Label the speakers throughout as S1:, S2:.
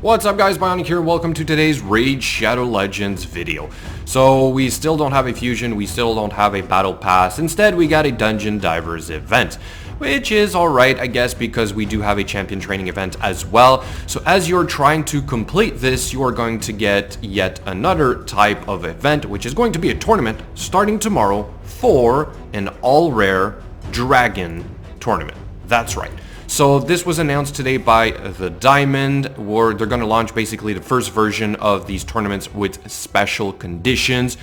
S1: What's up guys, Bionic here and welcome to today's Raid Shadow Legends video. So we still don't have a fusion, we still don't have a battle pass, instead we got a Dungeon Divers event. Which is alright, I guess, because we do have a champion training event as well. So as you're trying to complete this, you are going to get yet another type of event, which is going to be a tournament starting tomorrow for an all-rare dragon tournament. That's right. So this was announced today by the Diamond, where they're going to launch basically the first version of these tournaments with special conditions.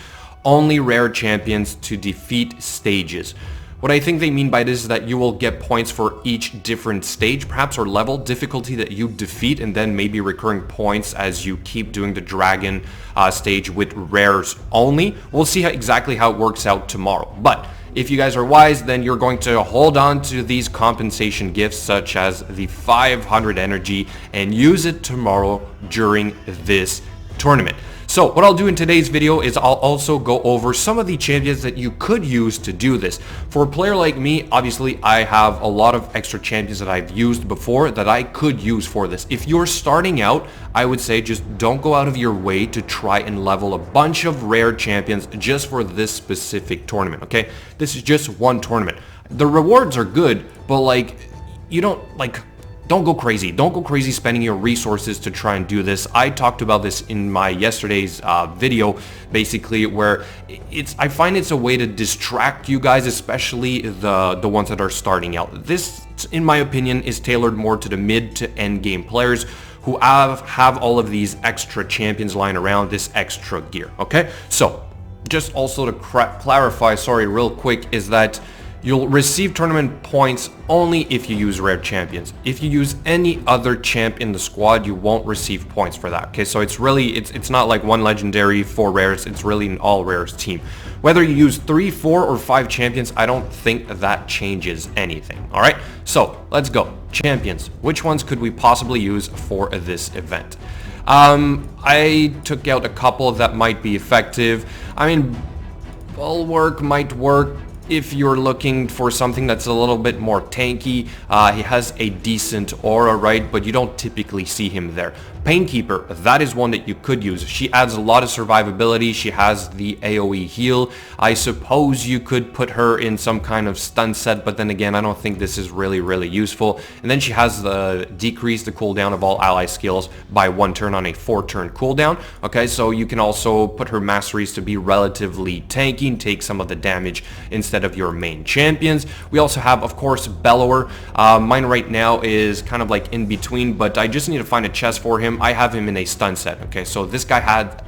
S1: Only rare champions to defeat stages. What I think they mean by this is that you will get points for each different stage, perhaps, or level difficulty that you defeat, and then maybe recurring points as you keep doing the dragon stage with rares only. We'll see exactly how it works out tomorrow. But if you guys are wise, then you're going to hold on to these compensation gifts such as the 500 energy and use it tomorrow during this tournament. So what I'll do in today's video is I'll also go over some of the champions that you could use to do this. For a player like me, obviously I have a lot of extra champions that I've used before that I could use for this. If you're starting out, I would say just don't go out of your way to try and level a bunch of rare champions just for this specific tournament, okay? This is just one tournament. The rewards are good, but don't go crazy. Don't go crazy spending your resources to try and do this. I talked about this in my yesterday's video, basically, where I find it's a way to distract you guys, especially the ones that are starting out. This, in my opinion, is tailored more to the mid to end game players who have all of these extra champions lying around, this extra gear, okay? So, just also to clarify, sorry, real quick, is that you'll receive tournament points only if you use rare champions. If you use any other champ in the squad, you won't receive points for that. Okay, so it's really, it's not like one legendary, 4 rares, it's really an all rares team. Whether you use 3, 4, or 5 champions, I don't think that changes anything. Alright, so let's go. Champions. Which ones could we possibly use for this event? I took out a couple that might be effective. I mean, Bulwark might work if you're looking for something that's a little bit more tanky. He has a decent aura, right? But you don't typically see him there. Painkeeper, that is one that you could use. She adds a lot of survivability. She has the AoE heal. I suppose you could put her in some kind of stun set, but then again, I don't think this is really useful. And then she has the decrease the cooldown of all ally skills by 1 turn on a 4-turn cooldown. Okay, so you can also put her Masteries to be relatively tanky and take some of the damage instead of your main champions. We also have, of course, Bellower. Mine right now is kind of like in between, but I just need to find a chest for him. I have him in a stun set, okay? So this guy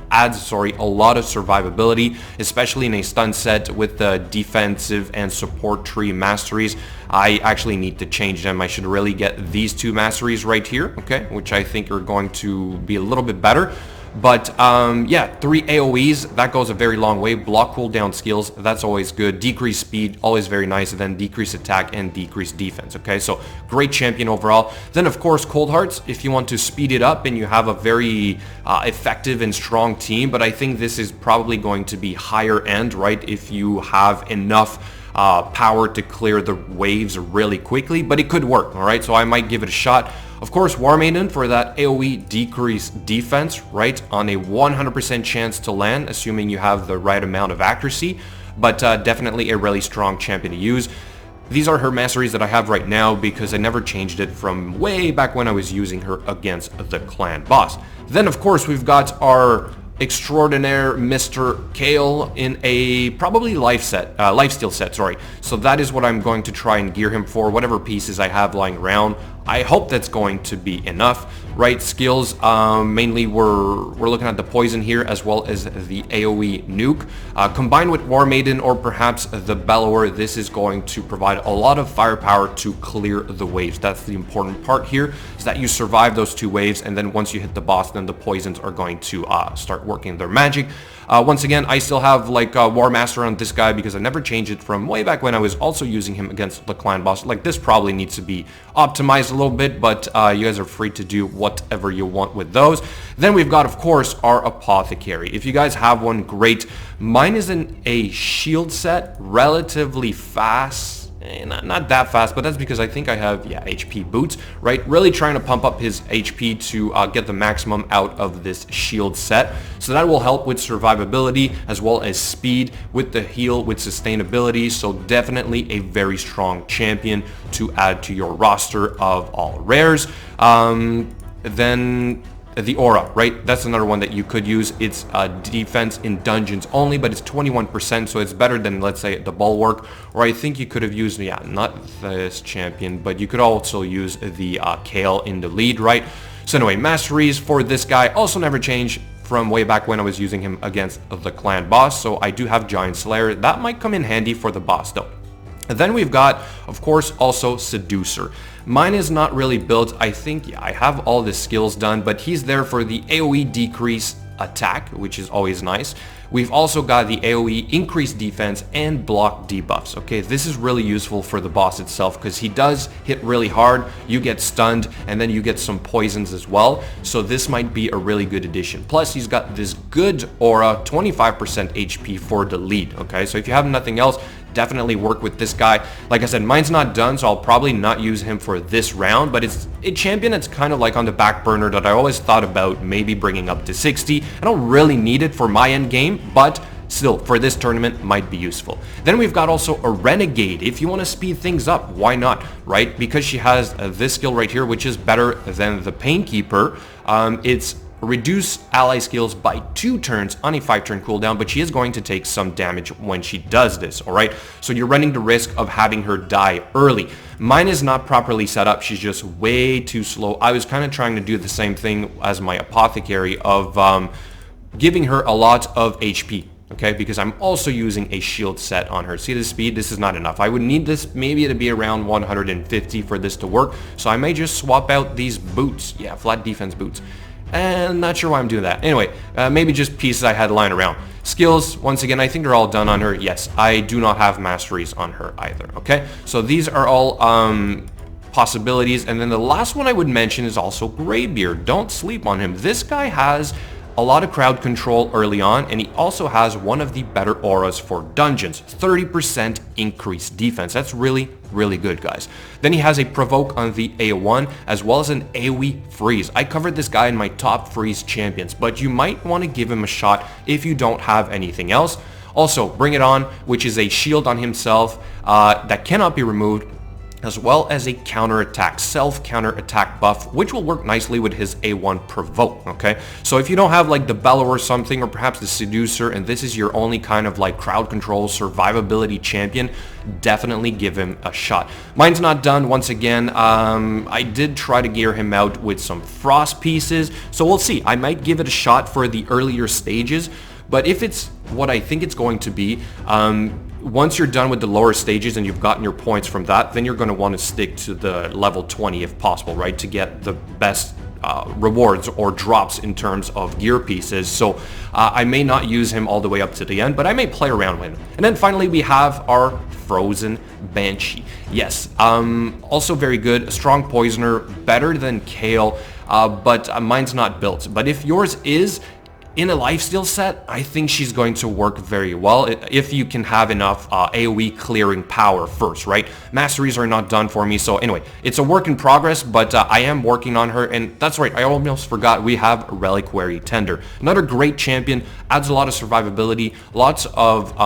S1: adds a lot of survivability, especially in a stun set with the defensive and support tree Masteries. I actually need to change them. I should really get these 2 Masteries right here, okay? Which I think are going to be a little bit better. But yeah, 3 AoEs, that goes a very long way. Block cooldown skills, that's always good. Decrease speed, always very nice. And then decrease attack and decrease defense, okay? So great champion overall. Then of course Cold Hearts, if you want to speed it up and you have a very effective and strong team. But I think this is probably going to be higher end, right? If you have enough power to clear the waves really quickly, but it could work, all right? So I might give it a shot. Of course, War Maiden for that AoE decrease defense, right? On a 100% chance to land, assuming you have the right amount of accuracy, but definitely a really strong champion to use. These are her Masteries that I have right now because I never changed it from way back when I was using her against the clan boss. Then, of course, we've got our extraordinaire Mr. Kale in a probably lifesteal set, sorry. So that is what I'm going to try and gear him for, whatever pieces I have lying around. I hope that's going to be enough, right? Skills, mainly we're looking at the poison here as well as the AoE nuke. Combined with War Maiden or perhaps the Bellower, this is going to provide a lot of firepower to clear the waves. That's the important part here, is that you survive those 2 waves, and then once you hit the boss, then the poisons are going to start working their magic. Once again, I still have like War Master on this guy because I never changed it from way back when I was also using him against the clan boss. Like, this probably needs to be optimized a little bit, but you guys are free to do whatever you want with those. Then we've got, of course, our Apothecary. If you guys have one, great. Mine is in a shield set, relatively fast not that fast, but that's because I think I have, yeah, HP boots, right? Really trying to pump up his HP to get the maximum out of this shield set. So that will help with survivability as well as speed with the heal, with sustainability. So definitely a very strong champion to add to your roster of all rares. Then the aura, right? That's another one that you could use. It's defense in dungeons only, but it's 21%, so it's better than, let's say, the bulwark. Or I think you could have used, yeah, not this champion, but you could also use the Kale in the lead, right? So anyway, masteries for this guy also never change from way back when I was using him against the clan boss. So I do have Giant Slayer. That might come in handy for the boss though. And then we've got, of course, also Seducer. Mine is not really built. I think, yeah, I have all the skills done, but he's there for the AoE decrease attack, which is always nice. We've also got the AoE increased defense and block debuffs. Okay, this is really useful for the boss itself because he does hit really hard. You get stunned and then you get some poisons as well. So this might be a really good addition. Plus, he's got this good aura, 25% HP for the lead. Okay, so if you have nothing else, definitely work with this guy. Like I said, mine's not done, so I'll probably not use him for this round, but it's a champion that's kind of like on the back burner that I always thought about maybe bringing up to 60. I don't really need it for my end game, but still, for this tournament, might be useful. Then we've got also a Renegade. If you want to speed things up, why not, right? Because she has this skill right here, which is better than the Painkeeper. It's reduce ally skills by 2 turns on a 5-turn cooldown, but she is going to take some damage when she does this, alright? So you're running the risk of having her die early. Mine is not properly set up. She's just way too slow. I was kind of trying to do the same thing as my Apothecary of giving her a lot of HP. Okay, because I'm also using a shield set on her. See the speed? This is not enough. I would need this maybe to be around 150 for this to work. So I may just swap out these boots. Yeah, flat defense boots. And not sure why I'm doing that. Anyway, maybe just pieces I had lying around. Skills, once again, I think they're all done on her. Yes, I do not have masteries on her either. Okay, so these are all possibilities. And then the last one I would mention is also Graybeard. Don't sleep on him. This guy has a lot of crowd control early on, and he also has one of the better auras for dungeons, 30% increased defense. That's really, really good, guys. Then he has a provoke on the A1 as well as an AoE freeze. I covered this guy in my top freeze champions, but you might want to give him a shot if you don't have anything else. Also, Bring It On, which is a shield on himself that cannot be removed, as well as a counterattack, self-counterattack buff, which will work nicely with his A1 provoke, okay? So if you don't have like the Bellow or something, or perhaps the Seducer, and this is your only kind of like crowd control, survivability champion, definitely give him a shot. Mine's not done, once again. I did try to gear him out with some frost pieces, so we'll see. I might give it a shot for the earlier stages, but if it's what I think it's going to be, once you're done with the lower stages and you've gotten your points from that, then you're going to want to stick to the level 20 if possible, right? To get the best rewards or drops in terms of gear pieces. So I may not use him all the way up to the end, but I may play around with him. And then finally we have our Frozen Banshee. Yes, also very good, a strong poisoner, better than Kale, but mine's not built. But if yours is in a lifesteal set, I think she's going to work very well if you can have enough AoE clearing power first, right? Masteries are not done for me, so anyway, it's a work in progress, but I am working on her, and that's right, I almost forgot, we have Reliquary Tender. Another great champion, adds a lot of survivability, lots of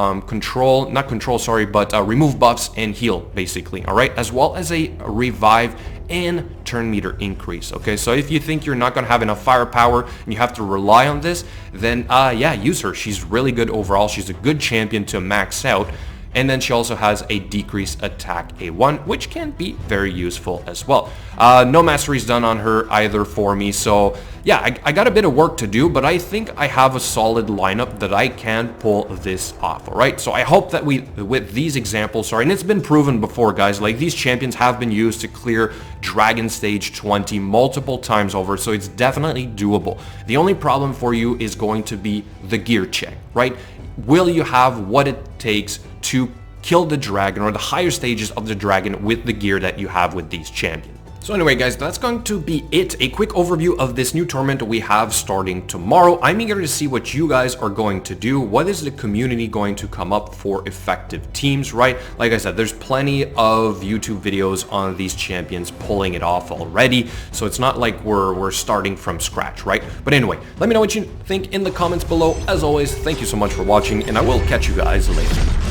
S1: remove buffs and heal, basically, alright? As well as a revive and turn meter increase. Okay, so if you think you're not going to have enough firepower and you have to rely on this, then yeah, use her. She's really good overall. She's a good champion to max out. And then she also has a decreased attack A1, which can be very useful as well. No masteries done on her either for me, so yeah, I got a bit of work to do, but I think I have a solid lineup that I can pull this off, alright? So I hope that with these examples, and it's been proven before, guys, like these champions have been used to clear Dragon Stage 20 multiple times over, so it's definitely doable. The only problem for you is going to be the gear check, right? Will you have what it takes to kill the dragon or the higher stages of the dragon with the gear that you have with these champions? So anyway guys, that's going to be it. A quick overview of this new tournament we have starting tomorrow. I'm eager to see what you guys are going to do. What is the community going to come up for effective teams, right? Like I said, there's plenty of YouTube videos on these champions pulling it off already, so it's not like we're starting from scratch, right? But anyway, let me know what you think in the comments below. As always, thank you so much for watching, and I will catch you guys later.